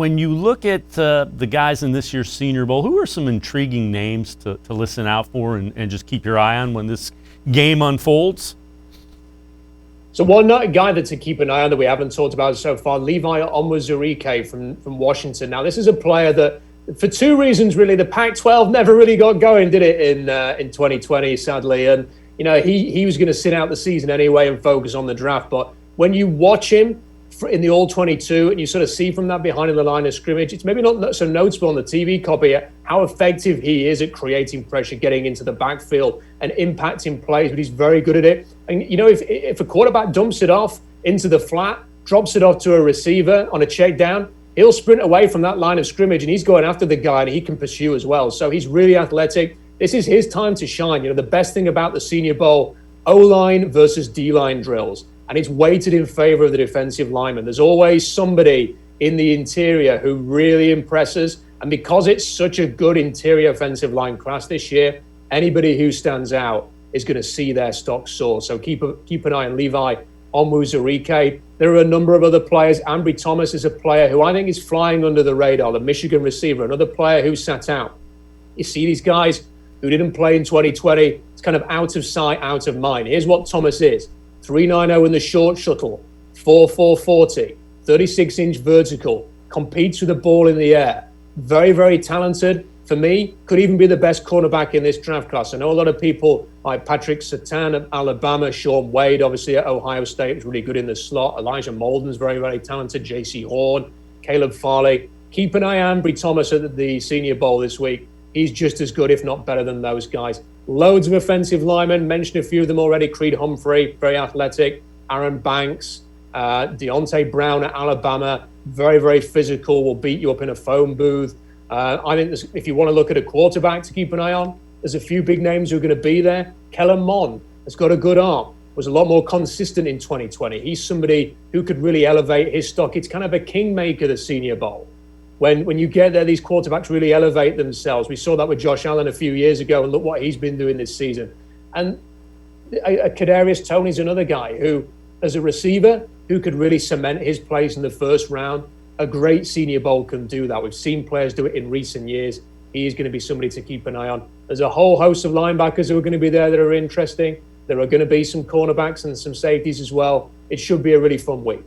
When you look at the guys in this year's Senior Bowl, who are some intriguing names to listen out for and just keep your eye on when this game unfolds? So one guy that to keep an eye on that we haven't talked about so far, Levi Onwuzurike from Washington. Now, this is a player that, for two reasons, really, the Pac-12 never really got going, did it, in 2020, sadly. And, he was going to sit out the season anyway and focus on the draft. But when you watch him in the All-22 and you sort of see from that behind the line of scrimmage, it's maybe not so noticeable on the TV copy how effective he is at creating pressure, getting into the backfield and impacting plays, but he's very good at it. And, if a quarterback dumps it off into the flat, drops it off to a receiver on a check down, he'll sprint away from that line of scrimmage and he's going after the guy and he can pursue as well. So he's really athletic. This is his time to shine. The best thing about the Senior Bowl, O-line versus D-line drills. And it's weighted in favor of the defensive lineman. There's always somebody in the interior who really impresses. And because it's such a good interior offensive line class this year, anybody who stands out is going to see their stock soar. So keep an eye on Levi Onwuzurike. There are a number of other players. Ambry Thomas is a player who I think is flying under the radar, the Michigan receiver, another player who sat out. You see these guys who didn't play in 2020. It's kind of out of sight, out of mind. Here's what Thomas is. 3.90 in the short shuttle, 4.40, 36-inch vertical, competes with the ball in the air. Very, very talented. For me, could even be the best cornerback in this draft class. I know a lot of people like Patrick Surtain at Alabama, Sean Wade, obviously at Ohio State, was really good in the slot. Elijah Molden's very, very talented. J.C. Horn, Caleb Farley. Keep an eye on Ambry Thomas at the Senior Bowl this week. He's just as good, if not better than those guys. Loads of offensive linemen, mentioned a few of them already. Creed Humphrey, very athletic. Aaron Banks, Deontay Brown at Alabama, very, very physical, will beat you up in a phone booth. I think if you want to look at a quarterback to keep an eye on, there's a few big names who are going to be there. Kellen Mond has got a good arm, was a lot more consistent in 2020. He's somebody who could really elevate his stock. It's kind of a kingmaker, the Senior Bowl. When you get there, these quarterbacks really elevate themselves. We saw that with Josh Allen a few years ago, and look what he's been doing this season. And Kadarius Toney's another guy who, as a receiver, who could really cement his place in the first round. A great Senior Bowl can do that. We've seen players do it in recent years. He is going to be somebody to keep an eye on. There's a whole host of linebackers who are going to be there that are interesting. There are going to be some cornerbacks and some safeties as well. It should be a really fun week.